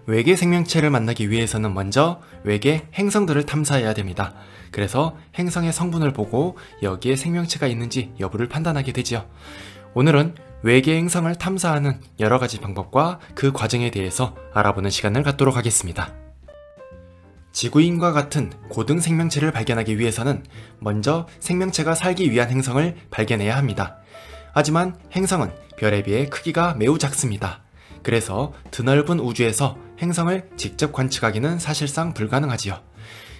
외계 생명체를 만나기 위해서는 먼저 외계 행성들을 탐사해야 됩니다. 그래서 행성의 성분을 보고 여기에 생명체가 있는지 여부를 판단하게 되죠. 오늘은 외계 행성을 탐사하는 여러가지 방법과 그 과정에 대해서 알아보는 시간을 갖도록 하겠습니다. 지구인과 같은 고등 생명체를 발견하기 위해서는 먼저 생명체가 살기 위한 행성을 발견해야 합니다. 하지만 행성은 별에 비해 크기가 매우 작습니다. 그래서 드넓은 우주에서 행성을 직접 관측하기는 사실상 불가능하지요.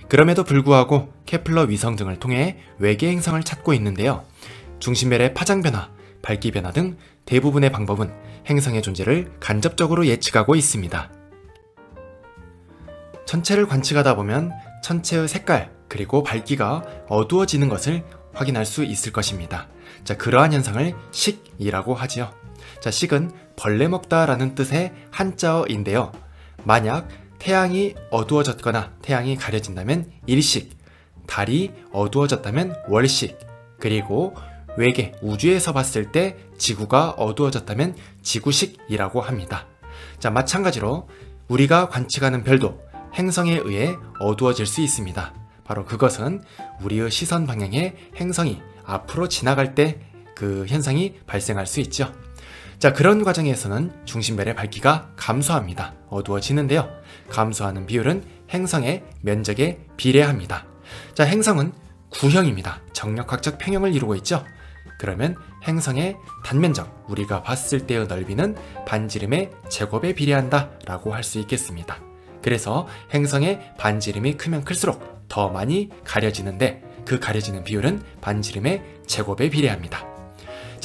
그럼에도 불구하고 케플러 위성 등을 통해 외계 행성을 찾고 있는데요. 중심별의 파장 변화, 밝기 변화 등 대부분의 방법은 행성의 존재를 간접적으로 예측하고 있습니다. 천체를 관측하다 보면 천체의 색깔 그리고 밝기가 어두워지는 것을 확인할 수 있을 것입니다. 그러한 현상을 식이라고 하지요. 식은 벌레 먹다 라는 뜻의 한자어인데요. 만약 태양이 어두워졌거나 태양이 가려진다면 일식, 달이 어두워졌다면 월식, 그리고 외계 우주에서 봤을 때 지구가 어두워졌다면 지구식이라고 합니다. 마찬가지로 우리가 관측하는 별도 행성에 의해 어두워질 수 있습니다. 바로 그것은 우리의 시선 방향에 행성이 앞으로 지나갈 때 그 현상이 발생할 수 있죠. 그런 과정에서는 중심별의 밝기가 감소합니다. 어두워지는데요. 감소하는 비율은 행성의 면적에 비례합니다. 행성은 구형입니다. 정력학적 평형을 이루고 있죠. 그러면 행성의 단면적, 우리가 봤을 때의 넓이는 반지름의 제곱에 비례한다 라고 할 수 있겠습니다. 그래서 행성의 반지름이 크면 클수록 더 많이 가려지는데 그 가려지는 비율은 반지름의 제곱에 비례합니다.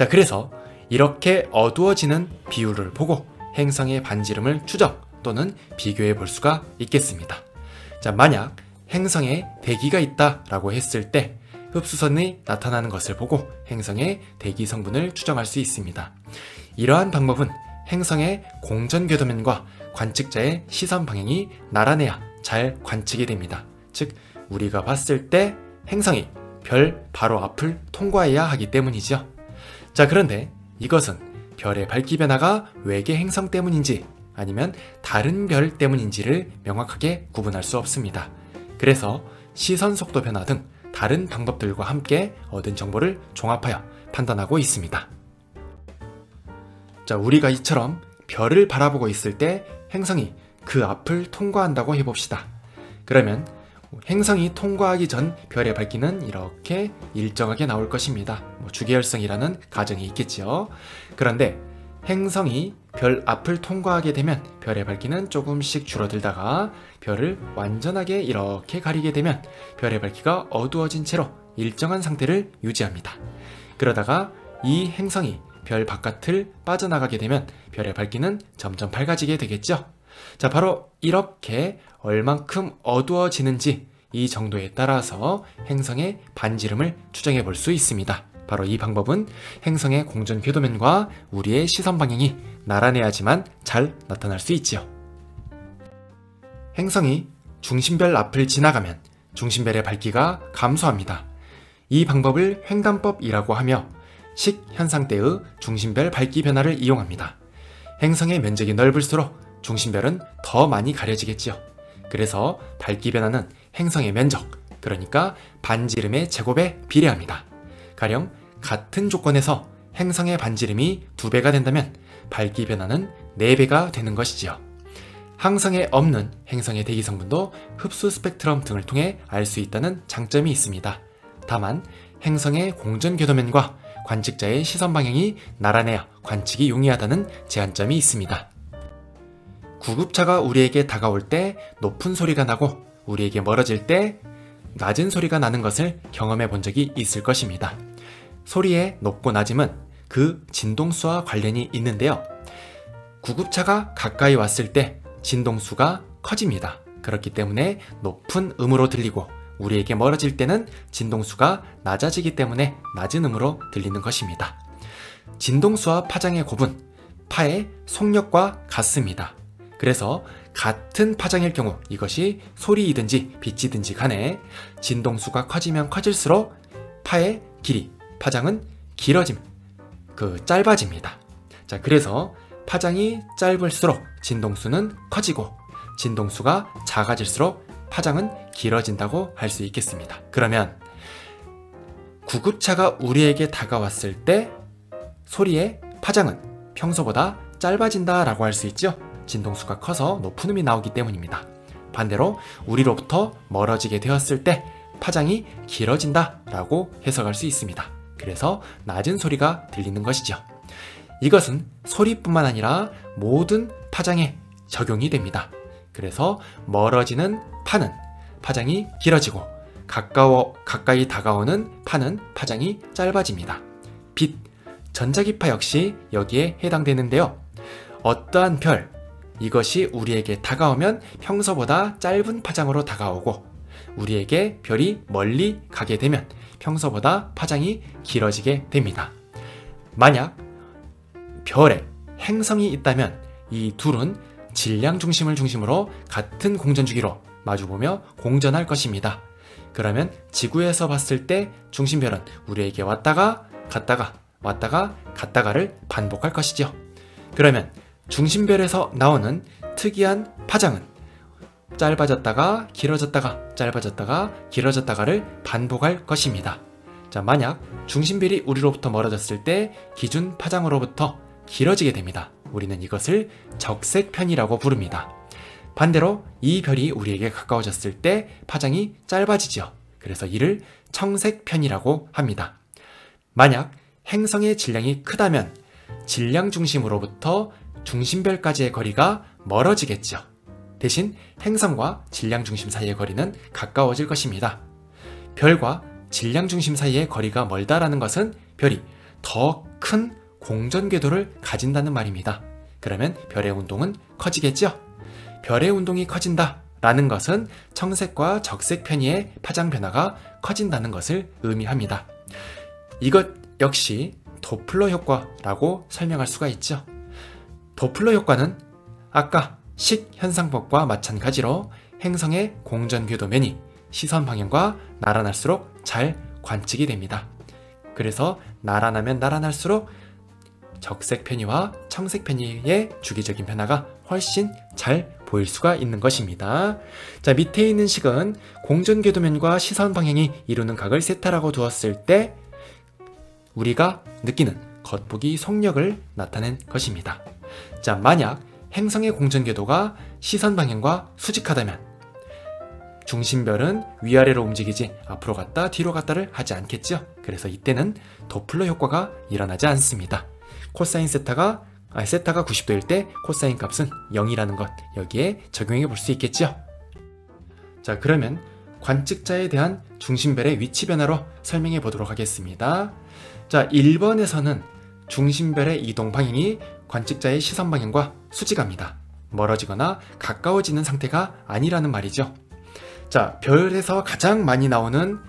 그래서 이렇게 어두워지는 비율을 보고 행성의 반지름을 추적 또는 비교해 볼 수가 있겠습니다. 만약 행성에 대기가 있다 라고 했을 때 흡수선이 나타나는 것을 보고 행성의 대기 성분을 추정할 수 있습니다. 이러한 방법은 행성의 공전궤도면과 관측자의 시선 방향이 나란해야 잘 관측이 됩니다. 즉 우리가 봤을 때 행성이 별 바로 앞을 통과해야 하기 때문이죠. 그런데 이것은 별의 밝기 변화가 외계 행성 때문인지 아니면 다른 별 때문인지를 명확하게 구분할 수 없습니다. 그래서 시선 속도 변화 등 다른 방법들과 함께 얻은 정보를 종합하여 판단하고 있습니다. 우리가 이처럼 별을 바라보고 있을 때 행성이 그 앞을 통과한다고 해봅시다. 그러면 행성이 통과하기 전 별의 밝기는 이렇게 일정하게 나올 것입니다. 주계열성이라는 가정이 있겠죠. 그런데 행성이 별 앞을 통과하게 되면 별의 밝기는 조금씩 줄어들다가 별을 완전하게 이렇게 가리게 되면 별의 밝기가 어두워진 채로 일정한 상태를 유지합니다. 그러다가 이 행성이 별 바깥을 빠져나가게 되면 별의 밝기는 점점 밝아지게 되겠죠. 바로 이렇게 얼만큼 어두워지는지 이 정도에 따라서 행성의 반지름을 추정해 볼 수 있습니다. 바로 이 방법은 행성의 공전궤도면과 우리의 시선 방향이 나란해야지만 잘 나타날 수 있지요. 행성이 중심별 앞을 지나가면 중심별의 밝기가 감소합니다. 이 방법을 횡단법이라고 하며 식 현상 때의 중심별 밝기 변화를 이용합니다. 행성의 면적이 넓을수록 중심별은 더 많이 가려지겠지요. 그래서 밝기 변화는 행성의 면적, 그러니까 반지름의 제곱에 비례합니다. 가령 같은 조건에서 행성의 반지름이 2배가 된다면 밝기 변화는 4배가 되는 것이지요. 항성에 없는 행성의 대기 성분도 흡수 스펙트럼 등을 통해 알 수 있다는 장점이 있습니다. 다만 행성의 공전궤도면과 관측자의 시선 방향이 나란해야 관측이 용이하다는 제한점이 있습니다. 구급차가 우리에게 다가올 때 높은 소리가 나고 우리에게 멀어질 때 낮은 소리가 나는 것을 경험해 본 적이 있을 것입니다. 소리의 높고 낮음은 그 진동수와 관련이 있는데요. 구급차가 가까이 왔을 때 진동수가 커집니다. 그렇기 때문에 높은 음으로 들리고 우리에게 멀어질 때는 진동수가 낮아지기 때문에 낮은 음으로 들리는 것입니다. 진동수와 파장의 곱은 파의 속력과 같습니다. 그래서 같은 파장일 경우 이것이 소리이든지 빛이든지 간에 진동수가 커지면 커질수록 파의 길이, 파장은 짧아집니다. 그래서 파장이 짧을수록 진동수는 커지고 진동수가 작아질수록 파장은 길어진다고 할 수 있겠습니다. 그러면 구급차가 우리에게 다가왔을 때 소리의 파장은 평소보다 짧아진다 라고 할 수 있죠. 진동수가 커서 높은 음이 나오기 때문입니다. 반대로 우리로부터 멀어지게 되었을 때 파장이 길어진다 라고 해석할 수 있습니다. 그래서 낮은 소리가 들리는 것이죠. 이것은 소리뿐만 아니라 모든 파장에 적용이 됩니다. 그래서 멀어지는 파는 파장이 길어지고 가까이 다가오는 파는 파장이 짧아집니다. 빛, 전자기파 역시 여기에 해당되는데요. 어떠한 별, 이것이 우리에게 다가오면 평소보다 짧은 파장으로 다가오고 우리에게 별이 멀리 가게 되면 평소보다 파장이 길어지게 됩니다. 만약 별에 행성이 있다면 이 둘은 질량 중심을 중심으로 같은 공전 주기로 마주보며 공전할 것입니다. 그러면 지구에서 봤을 때 중심별은 우리에게 왔다가 갔다가 왔다가 갔다가를 반복할 것이죠. 그러면 중심별에서 나오는 특이한 파장은 짧아졌다가 길어졌다가 짧아졌다가 길어졌다가를 반복할 것입니다. 자, 만약 중심별이 우리로부터 멀어졌을 때 기준 파장으로부터 길어지게 됩니다. 우리는 이것을 적색편이라고 부릅니다. 반대로 이 별이 우리에게 가까워졌을 때 파장이 짧아지죠. 그래서 이를 청색편이라고 합니다. 만약 행성의 질량이 크다면 질량 중심으로부터 중심별까지의 거리가 멀어지겠죠. 대신 행성과 질량 중심 사이의 거리는 가까워질 것입니다. 별과 질량 중심 사이의 거리가 멀다라는 것은 별이 더 큰 공전 궤도를 가진다는 말입니다. 그러면 별의 운동은 커지겠죠? 별의 운동이 커진다 라는 것은 청색과 적색 편의의 파장 변화가 커진다는 것을 의미합니다. 이것 역시 도플러 효과라고 설명할 수가 있죠. 도플러 효과는 아까 식현상법과 마찬가지로 행성의 공전 궤도면이 시선 방향과 나란할수록 잘 관측이 됩니다. 그래서 나란하면 나란할수록 적색 편의와 청색 편의의 주기적인 변화가 훨씬 잘 보일 수가 있는 것입니다. 자, 밑에 있는 식은 공전 궤도면과 시선 방향이 이루는 각을 세타라고 두었을 때 우리가 느끼는 겉보기 속력을 나타낸 것입니다. 자, 만약 행성의 공전 궤도가 시선 방향과 수직하다면 중심별은 위아래로 움직이지 앞으로 갔다 뒤로 갔다를 하지 않겠죠. 그래서 이때는 도플러 효과가 일어나지 않습니다. 코사인 세타가 90도일 때 코사인 값은 0이라는 것 여기에 적용해 볼 수 있겠죠. 자, 그러면 관측자에 대한 중심별의 위치 변화로 설명해 보도록 하겠습니다. 자, 1번에서는 중심별의 이동 방향이 관측자의 시선 방향과 수직합니다. 멀어지거나 가까워지는 상태가 아니라는 말이죠. 자, 별에서 가장 많이 나오는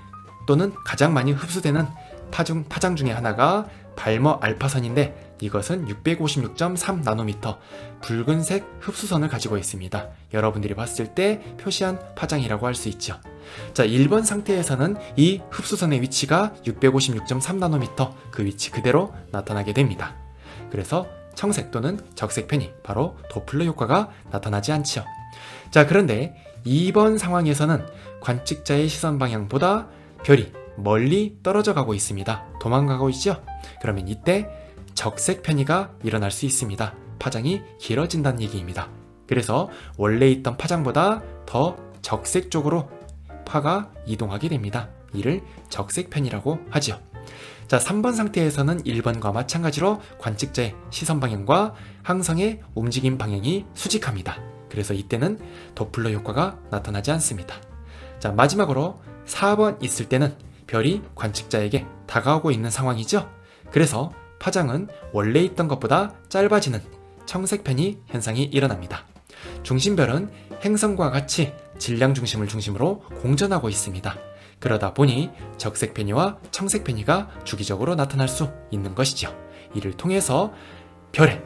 또는 가장 많이 흡수되는 파장 중에 하나가 발머 알파선인데 이것은 656.3 나노미터 붉은색 흡수선을 가지고 있습니다. 여러분들이 봤을 때 표시한 파장이라고 할 수 있죠. 자, 1번 상태에서는 이 흡수선의 위치가 656.3 나노미터 그 위치 그대로 나타나게 됩니다. 그래서 청색 또는 적색 편이 바로 도플러 효과가 나타나지 않죠. 자, 그런데 2번 상황에서는 관측자의 시선 방향보다 별이 멀리 떨어져 가고 있습니다. 도망가고 있죠? 그러면 이때 적색 편의가 일어날 수 있습니다. 파장이 길어진다는 얘기입니다. 그래서 원래 있던 파장보다 더 적색 쪽으로 파가 이동하게 됩니다. 이를 적색 편이라고 하죠. 자, 3번 상태에서는 1번과 마찬가지로 관측자의 시선 방향과 항성의 움직임 방향이 수직합니다. 그래서 이때는 도플러 효과가 나타나지 않습니다. 자, 마지막으로 4번 있을 때는 별이 관측자에게 다가오고 있는 상황이죠. 그래서 파장은 원래 있던 것보다 짧아지는 청색 편의 현상이 일어납니다. 중심별은 행성과 같이 질량 중심을 중심으로 공전하고 있습니다. 그러다 보니 적색 편의와 청색 편의가 주기적으로 나타날 수 있는 것이죠. 이를 통해서 별에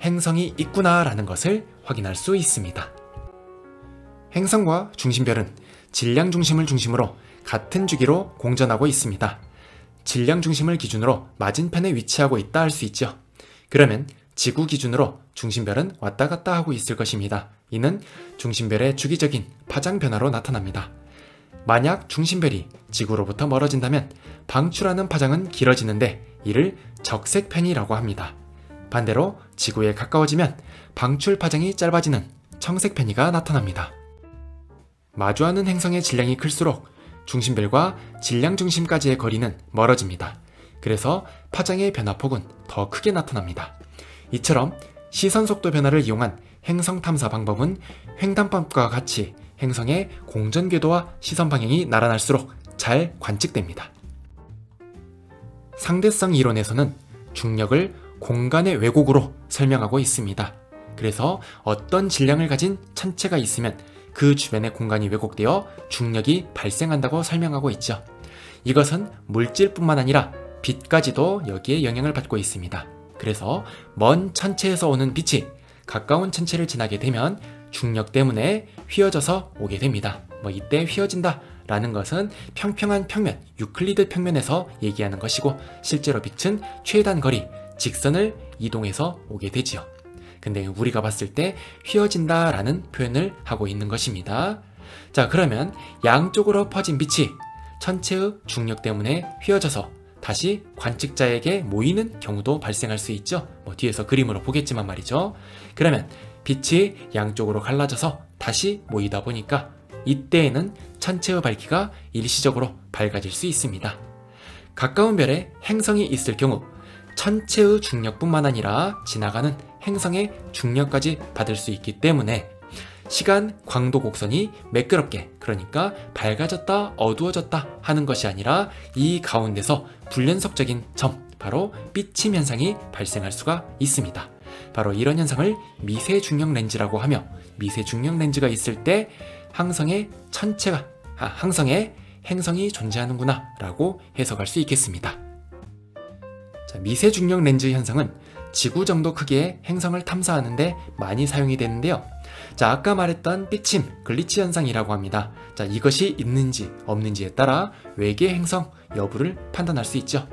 행성이 있구나라는 것을 확인할 수 있습니다. 행성과 중심별은 질량 중심을 중심으로 같은 주기로 공전하고 있습니다. 질량 중심을 기준으로 맞은편에 위치하고 있다 할 수 있죠. 그러면 지구 기준으로 중심별은 왔다 갔다 하고 있을 것입니다. 이는 중심별의 주기적인 파장 변화로 나타납니다. 만약 중심별이 지구로부터 멀어진다면 방출하는 파장은 길어지는데 이를 적색편이라고 합니다. 반대로 지구에 가까워지면 방출 파장이 짧아지는 청색편이가 나타납니다. 마주하는 행성의 질량이 클수록 중심별과 질량 중심까지의 거리는 멀어집니다. 그래서 파장의 변화폭은 더 크게 나타납니다. 이처럼 시선 속도 변화를 이용한 행성 탐사 방법은 횡단법과 같이 행성의 공전 궤도와 시선 방향이 나란할수록 잘 관측됩니다. 상대성 이론에서는 중력을 공간의 왜곡으로 설명하고 있습니다. 그래서 어떤 질량을 가진 천체가 있으면 그 주변의 공간이 왜곡되어 중력이 발생한다고 설명하고 있죠. 이것은 물질뿐만 아니라 빛까지도 여기에 영향을 받고 있습니다. 그래서 먼 천체에서 오는 빛이 가까운 천체를 지나게 되면 중력 때문에 휘어져서 오게 됩니다. 이때 휘어진다 라는 것은 평평한 평면, 유클리드 평면에서 얘기하는 것이고, 실제로 빛은 최단 거리, 직선을 이동해서 오게 되지요. 근데 우리가 봤을 때 휘어진다 라는 표현을 하고 있는 것입니다. 자, 그러면 양쪽으로 퍼진 빛이 천체의 중력 때문에 휘어져서 다시 관측자에게 모이는 경우도 발생할 수 있죠. 뒤에서 그림으로 보겠지만 말이죠. 그러면 빛이 양쪽으로 갈라져서 다시 모이다 보니까 이때에는 천체의 밝기가 일시적으로 밝아질 수 있습니다. 가까운 별에 행성이 있을 경우 천체의 중력뿐만 아니라 지나가는 행성의 중력까지 받을 수 있기 때문에 시간 광도 곡선이 매끄럽게, 그러니까 밝아졌다 어두워졌다 하는 것이 아니라 이 가운데서 불연속적인 점, 바로 삐침 현상이 발생할 수가 있습니다. 바로 이런 현상을 미세중력 렌즈라고 하며, 미세중력 렌즈가 있을 때 항성에 행성이 존재하는구나 라고 해석할 수 있겠습니다. 자, 미세중력 렌즈 현상은 지구 정도 크기의 행성을 탐사하는데 많이 사용이 되는데요. 자, 아까 말했던 삐침, 글리치 현상이라고 합니다. 자, 이것이 있는지 없는지에 따라 외계 행성 여부를 판단할 수 있죠.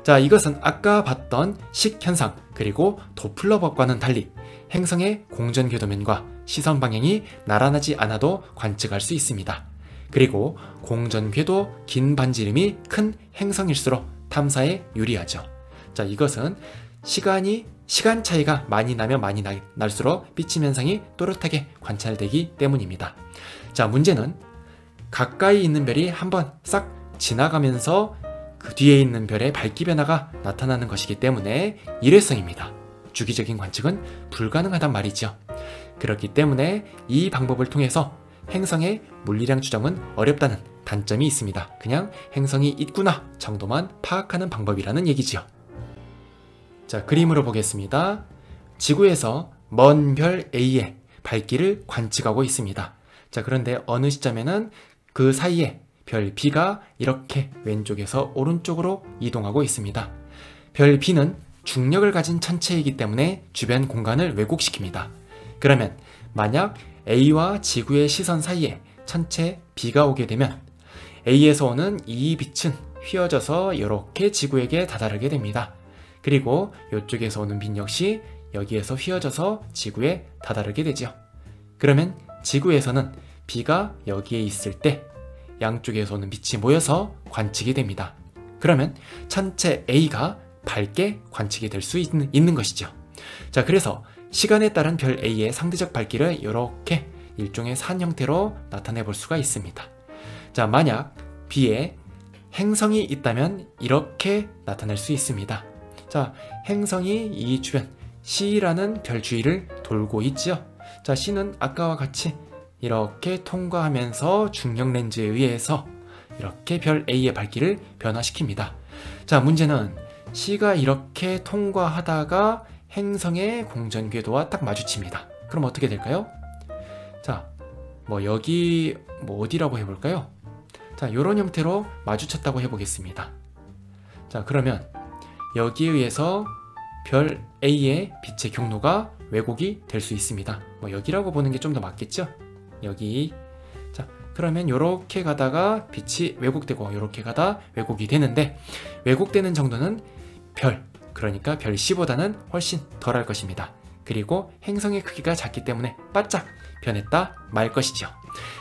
자, 이것은 아까 봤던 식현상 그리고 도플러법과는 달리 행성의 공전 궤도면과 시선 방향이 나란하지 않아도 관측할 수 있습니다. 그리고 공전 궤도 긴 반지름이 큰 행성일수록 탐사에 유리하죠. 자, 이것은 시간 차이가 많이 나면 많이 날수록 삐침 현상이 또렷하게 관찰되기 때문입니다. 자, 문제는 가까이 있는 별이 한번 싹 지나가면서 그 뒤에 있는 별의 밝기 변화가 나타나는 것이기 때문에 일회성입니다. 주기적인 관측은 불가능하단 말이죠. 그렇기 때문에 이 방법을 통해서 행성의 물리량 추정은 어렵다는 단점이 있습니다. 그냥 행성이 있구나 정도만 파악하는 방법이라는 얘기지요. 자, 그림으로 보겠습니다. 지구에서 먼 별 A의 밝기를 관측하고 있습니다. 자, 그런데 어느 시점에는 그 사이에 별 B가 이렇게 왼쪽에서 오른쪽으로 이동하고 있습니다. 별 B는 중력을 가진 천체이기 때문에 주변 공간을 왜곡시킵니다. 그러면 만약 A와 지구의 시선 사이에 천체 B가 오게 되면 A에서 오는 이 빛은 휘어져서 이렇게 지구에게 다다르게 됩니다. 그리고 이쪽에서 오는 빛 역시 여기에서 휘어져서 지구에 다다르게 되죠. 그러면 지구에서는 B가 여기에 있을 때 양쪽에서 오는 빛이 모여서 관측이 됩니다. 그러면 천체 A가 밝게 관측이 될 수 있는 것이죠. 자, 그래서 시간에 따른 별 A의 상대적 밝기를 이렇게 일종의 산 형태로 나타내 볼 수가 있습니다. 자, 만약 B에 행성이 있다면 이렇게 나타낼 수 있습니다. 자, 행성이 이 주변 C라는 별 주위를 돌고 있죠. 자, C는 아까와 같이 이렇게 통과하면서 중력 렌즈에 의해서 이렇게 별 A의 밝기를 변화시킵니다. 자, 문제는 C가 이렇게 통과하다가 행성의 공전 궤도와 딱 마주칩니다. 그럼 어떻게 될까요? 자, 여기 어디라고 해볼까요? 자, 이런 형태로 마주쳤다고 해보겠습니다. 자, 그러면 여기에 의해서 별 A의 빛의 경로가 왜곡이 될 수 있습니다. 여기라고 보는 게 좀 더 맞겠죠? 여기. 자, 그러면 이렇게 가다가 빛이 왜곡되고 이렇게 가다 왜곡이 되는데, 왜곡되는 정도는 별 그러니까 별 C보다는 훨씬 덜할 것입니다. 그리고 행성의 크기가 작기 때문에 바짝 변했다 말 것이죠.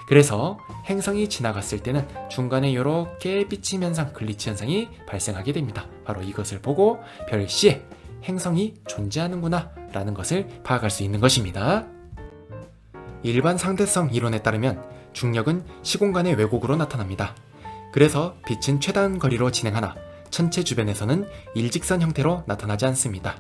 그래서 행성이 지나갔을 때는 중간에 이렇게 비침 현상, 글리치 현상이 발생하게 됩니다. 바로 이것을 보고 별 C에 행성이 존재하는구나 라는 것을 파악할 수 있는 것입니다. 일반 상대성 이론에 따르면 중력은 시공간의 왜곡으로 나타납니다. 그래서 빛은 최단 거리로 진행하나 천체 주변에서는 일직선 형태로 나타나지 않습니다.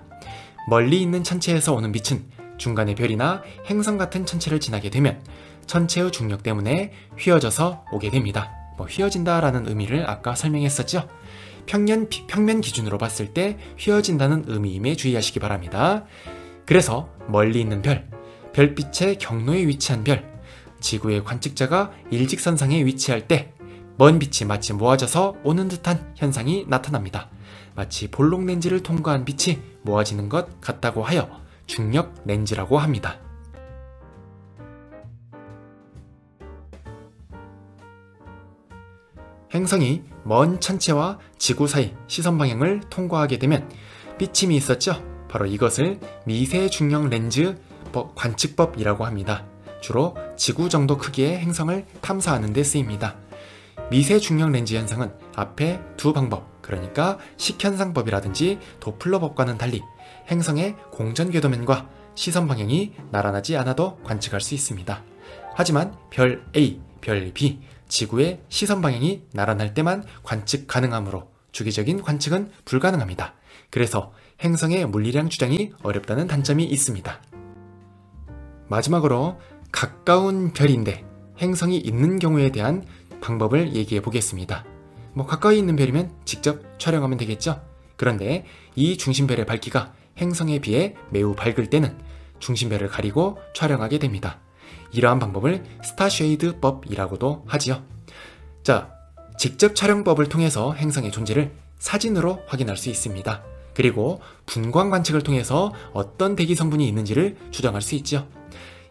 멀리 있는 천체에서 오는 빛은 중간의 별이나 행성 같은 천체를 지나게 되면 천체의 중력 때문에 휘어져서 오게 됩니다. 휘어진다 라는 의미를 아까 설명했었죠. 평면 기준으로 봤을 때 휘어진다는 의미임에 주의하시기 바랍니다. 그래서 멀리 있는 별, 별빛의 경로에 위치한 별, 지구의 관측자가 일직선상에 위치할 때 먼 빛이 마치 모아져서 오는 듯한 현상이 나타납니다. 마치 볼록 렌즈를 통과한 빛이 모아지는 것 같다고 하여 중력 렌즈라고 합니다. 행성이 먼 천체와 지구 사이 시선 방향을 통과하게 되면 삐침이 있었죠? 바로 이것을 미세 중력 렌즈 관측법이라고 합니다. 주로 지구 정도 크기의 행성을 탐사하는 데 쓰입니다. 미세 중력 렌즈 현상은 앞에 두 방법, 그러니까 식현상법이라든지 도플러법과는 달리 행성의 공전 궤도면과 시선 방향이 나란하지 않아도 관측할 수 있습니다. 하지만 별 A, 별 B, 지구의 시선 방향이 나란할 때만 관측 가능하므로 주기적인 관측은 불가능합니다. 그래서 행성의 물리량 추정이 어렵다는 단점이 있습니다. 마지막으로 가까운 별인데 행성이 있는 경우에 대한 방법을 얘기해 보겠습니다. 가까이 있는 별이면 직접 촬영하면 되겠죠? 그런데 이 중심별의 밝기가 행성에 비해 매우 밝을 때는 중심별을 가리고 촬영하게 됩니다. 이러한 방법을 스타쉐이드법이라고도 하지요. 자, 직접 촬영법을 통해서 행성의 존재를 사진으로 확인할 수 있습니다. 그리고 분광 관측을 통해서 어떤 대기 성분이 있는지를 추정할 수 있죠.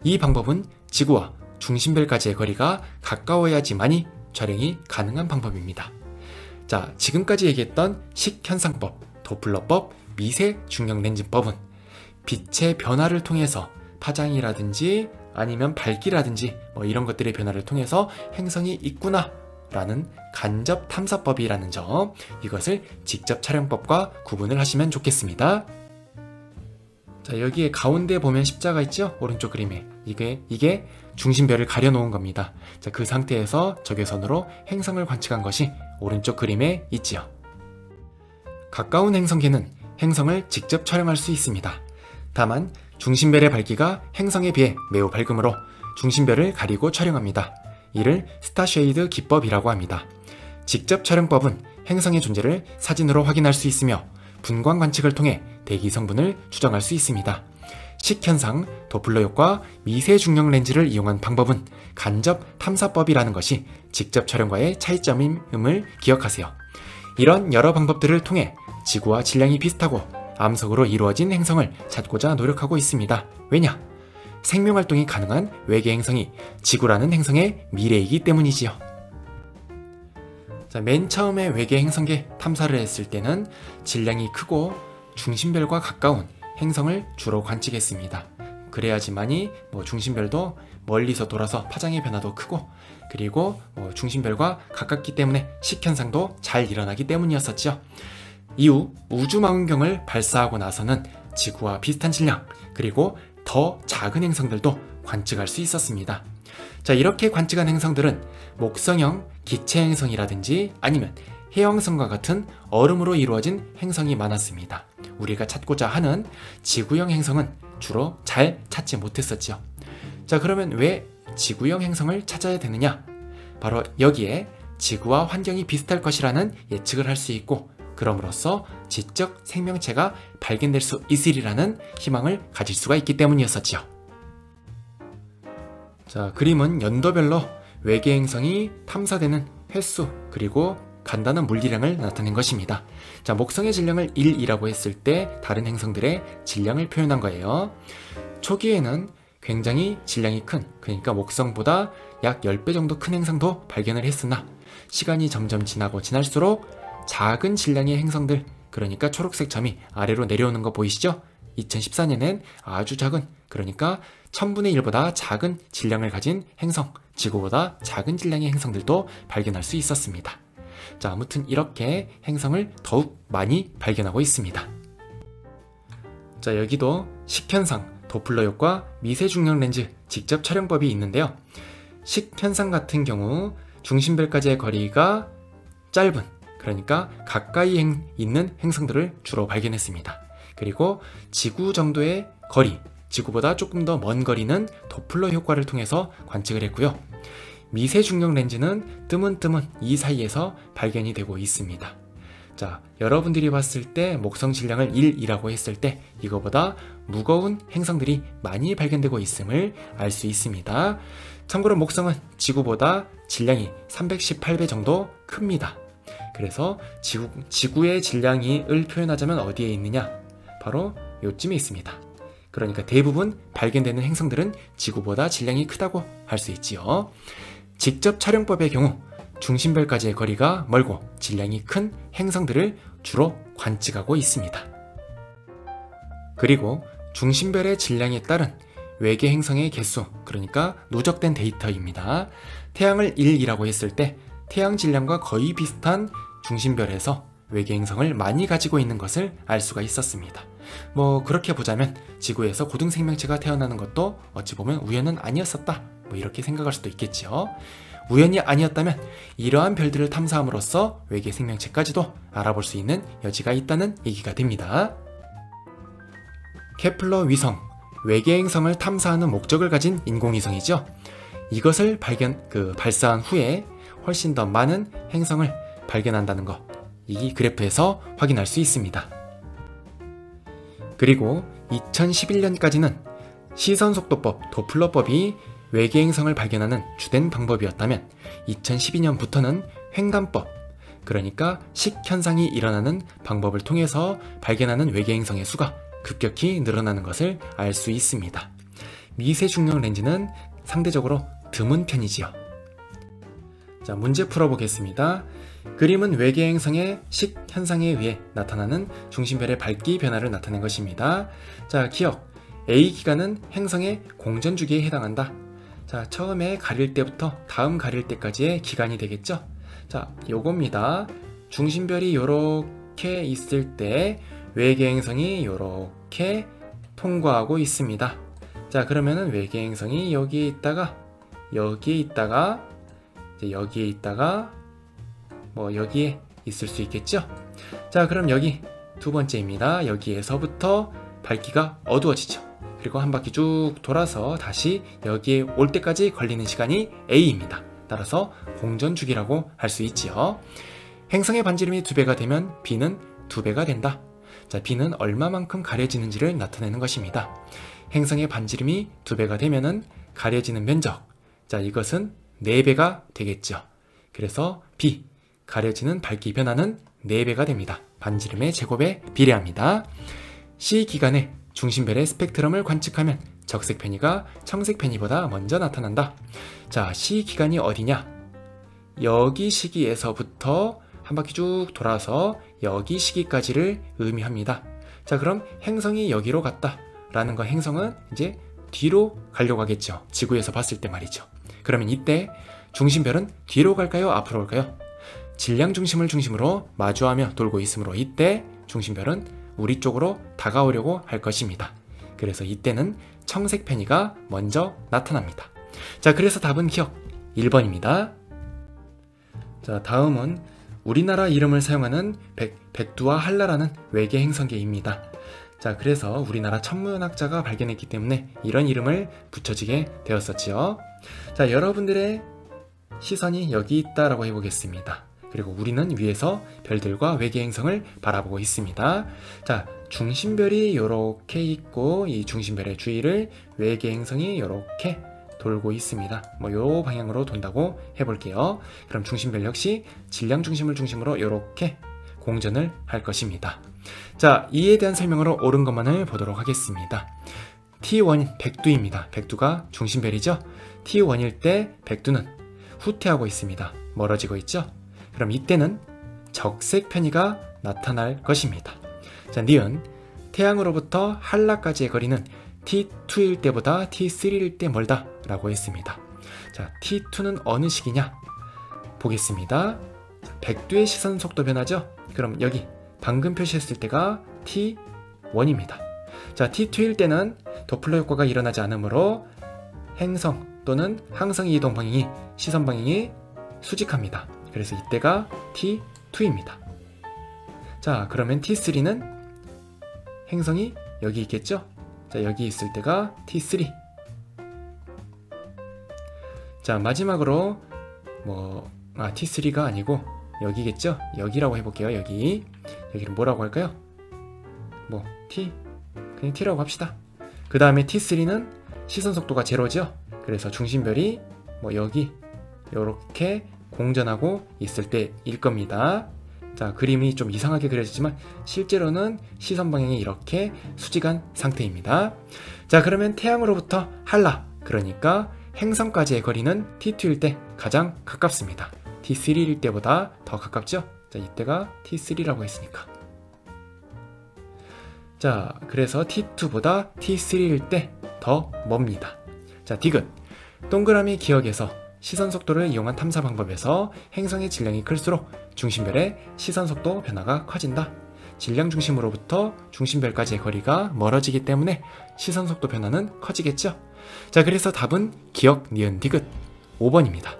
이 방법은 지구와 중심별까지의 거리가 가까워야지만이 촬영이 가능한 방법입니다. 자, 지금까지 얘기했던 식현상법, 도플러법, 미세 중력 렌즈법은 빛의 변화를 통해서 파장이라든지 아니면 밝기라든지 이런 것들의 변화를 통해서 행성이 있구나 라는 간접 탐사법이라는 점, 이것을 직접 촬영법과 구분을 하시면 좋겠습니다. 자, 여기에 가운데 보면 십자가 있죠? 오른쪽 그림에 이게 중심별을 가려놓은 겁니다. 자, 그 상태에서 적외선으로 행성을 관측한 것이 오른쪽 그림에 있지요. 가까운 행성계는 행성을 직접 촬영할 수 있습니다. 다만 중심별의 밝기가 행성에 비해 매우 밝으므로 중심별을 가리고 촬영합니다. 이를 스타쉐이드 기법이라고 합니다. 직접 촬영법은 행성의 존재를 사진으로 확인할 수 있으며 분광 관측을 통해 대기 성분을 추정할 수 있습니다. 식현상, 도플러 효과, 미세 중력 렌즈를 이용한 방법은 간접 탐사법이라는 것이 직접 촬영과의 차이점임을 기억하세요. 이런 여러 방법들을 통해 지구와 질량이 비슷하고 암석으로 이루어진 행성을 찾고자 노력하고 있습니다. 왜냐? 생명활동이 가능한 외계 행성이 지구라는 행성의 미래이기 때문이지요. 자, 맨 처음에 외계 행성계 탐사를 했을 때는 질량이 크고 중심별과 가까운 행성을 주로 관측했습니다. 그래야지만이 중심별도 멀리서 돌아서 파장의 변화도 크고, 그리고 중심별과 가깝기 때문에 식현상도 잘 일어나기 때문이었었죠. 이후 우주망원경을 발사하고 나서는 지구와 비슷한 질량, 그리고 더 작은 행성들도 관측할 수 있었습니다. 자, 이렇게 관측한 행성들은 목성형 기체 행성이라든지 아니면 해왕성과 같은 얼음으로 이루어진 행성이 많았습니다. 우리가 찾고자 하는 지구형 행성은 주로 잘 찾지 못했었죠. 자, 그러면 왜 지구형 행성을 찾아야 되느냐? 바로 여기에 지구와 환경이 비슷할 것이라는 예측을 할 수 있고, 그럼으로써 지적 생명체가 발견될 수 있으리라는 희망을 가질 수가 있기 때문이었었죠. 자, 그림은 연도별로 외계 행성이 탐사되는 횟수 그리고 간단한 물리량을 나타낸 것입니다. 자, 목성의 질량을 1이라고 했을 때 다른 행성들의 질량을 표현한 거예요. 초기에는 굉장히 질량이 큰, 그러니까 목성보다 약 10배 정도 큰 행성도 발견을 했으나 시간이 점점 지나고 지날수록 작은 질량의 행성들, 그러니까 초록색 점이 아래로 내려오는 거 보이시죠? 2014년엔 아주 작은, 그러니까 1000분의 1보다 작은 질량을 가진 행성, 지구보다 작은 질량의 행성들도 발견할 수 있었습니다. 자, 아무튼 이렇게 행성을 더욱 많이 발견하고 있습니다. 자, 여기도 식현상, 도플러 효과, 미세 중력 렌즈 직접 촬영법이 있는데요. 식현상 같은 경우 중심별까지의 거리가 짧은, 그러니까 가까이 있는 행성들을 주로 발견했습니다. 그리고 지구 정도의 거리, 지구보다 조금 더 먼 거리는 도플러 효과를 통해서 관측을 했고요. 미세 중력 렌즈는 뜨문뜨문 이 사이에서 발견이 되고 있습니다. 자, 여러분들이 봤을 때 목성 질량을 1이라고 했을 때 이거보다 무거운 행성들이 많이 발견되고 있음을 알 수 있습니다. 참고로 목성은 지구보다 질량이 318배 정도 큽니다. 그래서 지구의 질량을 표현하자면 어디에 있느냐? 바로 요쯤에 있습니다. 그러니까 대부분 발견되는 행성들은 지구보다 질량이 크다고 할 수 있지요. 직접 촬영법의 경우 중심별까지의 거리가 멀고 질량이 큰 행성들을 주로 관측하고 있습니다. 그리고 중심별의 질량에 따른 외계 행성의 개수, 그러니까 누적된 데이터입니다. 태양을 1이라고 했을 때 태양 질량과 거의 비슷한 중심별에서 외계 행성을 많이 가지고 있는 것을 알 수가 있었습니다. 뭐 그렇게 보자면 지구에서 고등 생명체가 태어나는 것도 어찌 보면 우연은 아니었었다, 뭐 이렇게 생각할 수도 있겠죠. 우연이 아니었다면 이러한 별들을 탐사함으로써 외계 생명체까지도 알아볼 수 있는 여지가 있다는 얘기가 됩니다. 케플러 위성, 외계 행성을 탐사하는 목적을 가진 인공위성이죠. 이것을 발사한 후에 훨씬 더 많은 행성을 발견한다는 것, 이 그래프에서 확인할 수 있습니다. 그리고 2011년까지는 시선속도법, 도플러법이 외계 행성을 발견하는 주된 방법이었다면 2012년부터는 횡단법, 그러니까 식현상이 일어나는 방법을 통해서 발견하는 외계 행성의 수가 급격히 늘어나는 것을 알 수 있습니다. 미세 중력 렌즈는 상대적으로 드문 편이지요. 자, 문제 풀어보겠습니다. 그림은 외계 행성의 식현상에 의해 나타나는 중심별의 밝기 변화를 나타낸 것입니다. 자, 기억, A 기간은 행성의 공전 주기에 해당한다. 자, 처음에 가릴 때부터 다음 가릴 때까지의 기간이 되겠죠. 자, 요겁니다. 중심별이 요렇게 있을 때 외계 행성이 요렇게 통과하고 있습니다. 자, 그러면은 외계 행성이 여기에 있다가 여기에 있다가 이제 여기에 있다가 뭐 여기에 있을 수 있겠죠. 자, 그럼 여기 두 번째입니다. 여기에서부터 밝기가 어두워지죠. 그리고 한 바퀴 쭉 돌아서 다시 여기에 올 때까지 걸리는 시간이 A입니다. 따라서 공전주기라고 할 수 있지요. 행성의 반지름이 2배가 되면 B는 2배가 된다. 자, B는 얼마만큼 가려지는지를 나타내는 것입니다. 행성의 반지름이 2배가 되면은 가려지는 면적, 자, 이것은 4배가 되겠죠. 그래서 B, 가려지는 밝기 변화는 4배가 됩니다. 반지름의 제곱에 비례합니다. C 기간에 중심별의 스펙트럼을 관측하면 적색 편이가 청색 편이보다 먼저 나타난다. 자, C 기간이 어디냐? 여기 시기에서부터 한 바퀴 쭉 돌아서 여기 시기까지를 의미합니다. 자, 그럼 행성이 여기로 갔다 라는 거, 행성은 이제 뒤로 가려고 하겠죠. 지구에서 봤을 때 말이죠. 그러면 이때 중심별은 뒤로 갈까요? 앞으로 올까요? 질량 중심을 중심으로 마주하며 돌고 있으므로 이때 중심별은 우리 쪽으로 다가오려고 할 것입니다. 그래서 이때는 청색 편이가 먼저 나타납니다. 자, 그래서 답은 기억 1번입니다. 자, 다음은 우리나라 이름을 사용하는 백두와 한라라는 외계 행성계입니다. 자, 그래서 우리나라 천문학자가 발견했기 때문에 이런 이름을 붙여지게 되었었지요. 자, 여러분들의 시선이 여기 있다라고 해보겠습니다. 그리고 우리는 위에서 별들과 외계 행성을 바라보고 있습니다. 자, 중심별이 이렇게 있고 이 중심별의 주위를 외계 행성이 이렇게 돌고 있습니다. 뭐 요 방향으로 돈다고 해볼게요. 그럼 중심별 역시 질량 중심을 중심으로 이렇게 공전을 할 것입니다. 자, 이에 대한 설명으로 옳은 것만을 보도록 하겠습니다. T1인 백두입니다. 백두가 중심별이죠. T1일 때 백두는 후퇴하고 있습니다. 멀어지고 있죠. 그럼 이때는 적색 편의가 나타날 것입니다. 자, 니은 태양으로부터 한라까지의 거리는 T2일 때보다 T3일 때 멀다 라고 했습니다. 자, T2는 어느 시기냐? 보겠습니다. 백두의 시선 속도 변화죠? 그럼 여기 방금 표시했을 때가 T1입니다. 자, T2일 때는 도플러 효과가 일어나지 않으므로 행성 또는 항성의 이동 방향이 시선 방향이 수직합니다. 그래서 이때가 T2입니다. 자, 그러면 T3는 행성이 여기 있겠죠? 자, 여기 있을 때가 T3. 자, 마지막으로 T3가 아니고 여기겠죠? 여기라고 해볼게요. 여기를 뭐라고 할까요? 그냥 T라고 합시다. 그 다음에 T3는 시선 속도가 제로죠? 그래서 중심별이 여기 이렇게 공전하고 있을 때일 겁니다. 자, 그림이 좀 이상하게 그려지지만 실제로는 시선 방향이 이렇게 수직한 상태입니다. 자, 그러면 태양으로부터 한라, 그러니까 행성까지의 거리는 T2일 때 가장 가깝습니다. T3일 때보다 더 가깝죠? 자, 이때가 T3라고 했으니까. 자, 그래서 T2보다 T3일 때 더 멉니다. 자, 디귿. 동그라미 기억에서 시선 속도를 이용한 탐사 방법에서 행성의 질량이 클수록 중심별의 시선 속도 변화가 커진다. 질량 중심으로부터 중심별까지의 거리가 멀어지기 때문에 시선 속도 변화는 커지겠죠. 자, 그래서 답은 기억, 니은, 디귿 5번입니다.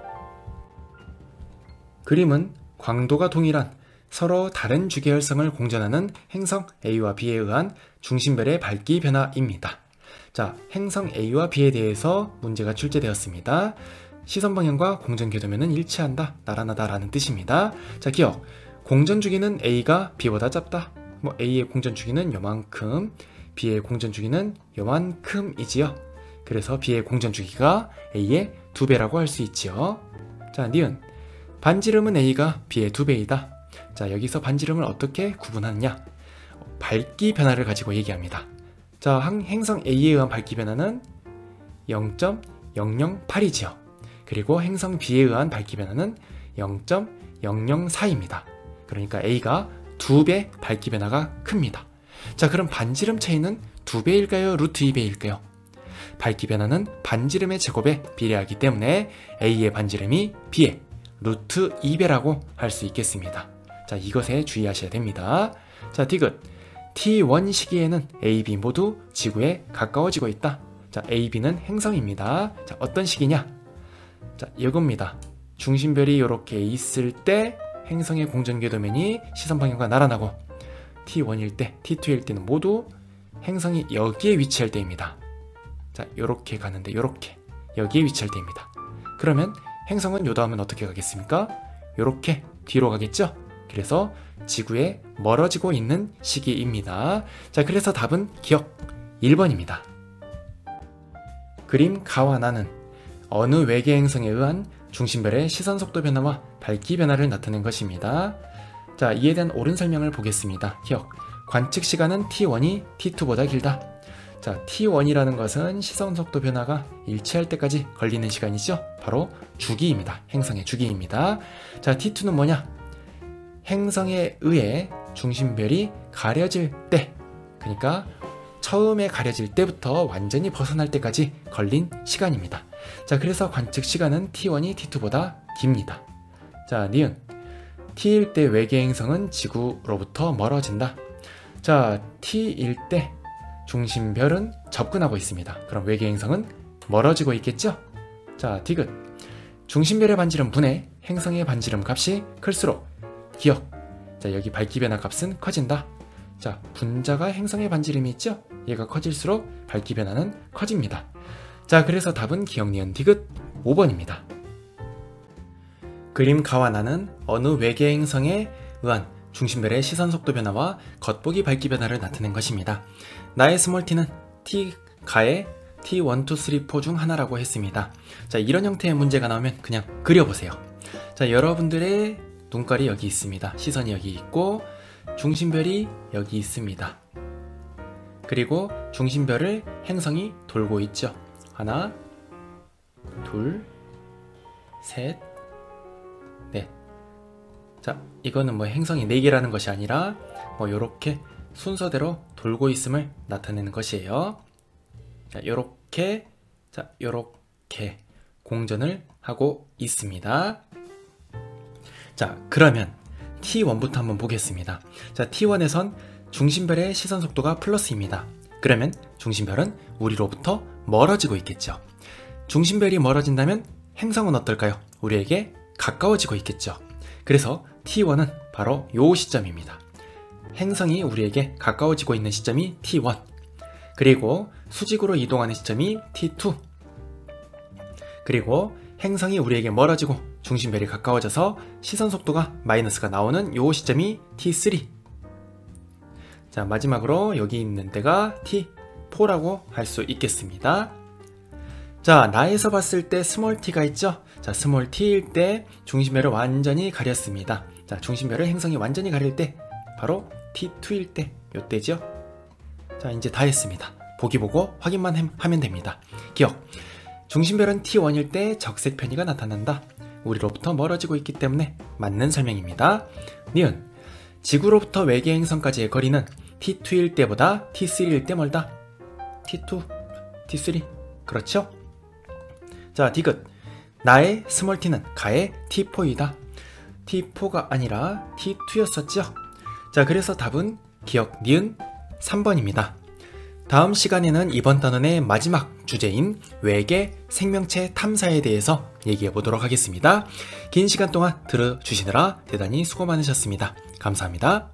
그림은 광도가 동일한 서로 다른 주계열성을 공전하는 행성 A와 B에 의한 중심별의 밝기 변화입니다. 자, 행성 A와 B에 대해서 문제가 출제되었습니다. 시선 방향과 공전 궤도면은 일치한다, 나란하다 라는 뜻입니다. 자, 기억. 공전 주기는 A가 B보다 짧다. A의 공전 주기는 요만큼, B의 공전 주기는 요만큼이지요. 그래서 B의 공전 주기가 A의 2배라고 할 수 있지요. 자, 니은. 반지름은 A가 B의 2배이다. 자, 여기서 반지름을 어떻게 구분하느냐? 밝기 변화를 가지고 얘기합니다. 자, 행성 A에 의한 밝기 변화는 0.008이지요. 그리고 행성 B에 의한 밝기 변화는 0.004입니다. 그러니까 A가 2배 밝기 변화가 큽니다. 자, 그럼 반지름 차이는 2배일까요? 루트 2배일까요? 밝기 변화는 반지름의 제곱에 비례하기 때문에 A의 반지름이 B의 루트 2배라고 할 수 있겠습니다. 자, 이것에 주의하셔야 됩니다. 자, 디귿. T1 시기에는 A, B 모두 지구에 가까워지고 있다. 자, A, B는 행성입니다. 자, 어떤 시기냐? 자, 이겁니다. 중심별이 이렇게 있을 때 행성의 공전궤도면이 시선 방향과 나란하고 T1일 때, T2일 때는 모두 행성이 여기에 위치할 때입니다. 자, 요렇게 가는데 요렇게 여기에 위치할 때입니다. 그러면 행성은 요 다음은 어떻게 가겠습니까? 요렇게 뒤로 가겠죠? 그래서 지구에 멀어지고 있는 시기입니다. 자, 그래서 답은 기억 1번입니다. 그림 가와 나는 어느 외계 행성에 의한 중심별의 시선 속도 변화와 밝기 변화를 나타낸 것입니다. 자, 이에 대한 옳은 설명을 보겠습니다. 기억. 관측 시간은 T1이 T2보다 길다. 자, T1이라는 것은 시선 속도 변화가 일치할 때까지 걸리는 시간이죠. 바로 주기입니다. 행성의 주기입니다. 자, T2는 뭐냐? 행성에 의해 중심별이 가려질 때, 그러니까 처음에 가려질 때부터 완전히 벗어날 때까지 걸린 시간입니다. 자, 그래서 관측 시간은 T1이 T2보다 깁니다. 자, 니은. T일 때 외계 행성은 지구로부터 멀어진다. 자, T일 때 중심별은 접근하고 있습니다. 그럼 외계 행성은 멀어지고 있겠죠? 자, 디귿. 중심별의 반지름 분의 행성의 반지름 값이 클수록 기억. 자, 여기 밝기 변화 값은 커진다. 자, 분자가 행성의 반지름이 있죠? 얘가 커질수록 밝기 변화는 커집니다. 자, 그래서 답은 기억, 니은, 디귿 5번입니다. 그림 가와 나는 어느 외계 행성에 의한 중심별의 시선 속도 변화와 겉보기 밝기 변화를 나타낸 것입니다. 나의 스몰 t는 t 가의 t1, 2, 3, 4 중 하나라고 했습니다. 자, 이런 형태의 문제가 나오면 그냥 그려보세요. 자, 여러분들의 눈깔이 여기 있습니다. 시선이 여기 있고 중심별이 여기 있습니다. 그리고 중심별을 행성이 돌고 있죠. 하나, 둘, 셋, 넷. 자, 이거는 뭐 행성이 4개라는 것이 아니라 뭐 요렇게 순서대로 돌고 있음을 나타내는 것이에요. 자, 요렇게 공전을 하고 있습니다. 자, 그러면 T1부터 한번 보겠습니다. 자, T1에선 중심별의 시선 속도가 플러스입니다. 그러면 중심별은 우리로부터 멀어지고 있겠죠. 중심별이 멀어진다면 행성은 어떨까요? 우리에게 가까워지고 있겠죠. 그래서 T1은 바로 요 시점입니다. 행성이 우리에게 가까워지고 있는 시점이 T1, 그리고 수직으로 이동하는 시점이 T2, 그리고 행성이 우리에게 멀어지고 중심별이 가까워져서 시선 속도가 마이너스가 나오는 요 시점이 T3. 자, 마지막으로 여기 있는 데가 T4라고 할 수 있겠습니다. 자, 나에서 봤을 때 스몰 t가 있죠? 자, 스몰 t일 때 중심별을 완전히 가렸습니다. 자, 중심별을 행성이 완전히 가릴 때 바로 T2일 때 요때죠? 자, 이제 다 했습니다. 보기 보고 확인만 하면 됩니다. 기억! 중심별은 T1일 때 적색 편의가 나타난다. 우리로부터 멀어지고 있기 때문에 맞는 설명입니다. 니은, 지구로부터 외계 행성까지의 거리는 T2일 때보다 T3일 때 멀다. T2, T3, 그렇죠? 자, 디귿, 나의 스몰 t는 가의 T4이다. T4가 아니라 T2였었죠? 자, 그래서 답은 기억 니은 3번입니다. 다음 시간에는 이번 단원의 마지막 주제인 외계 생명체 탐사에 대해서 얘기해 보도록 하겠습니다. 긴 시간 동안 들어주시느라 대단히 수고 많으셨습니다. 감사합니다.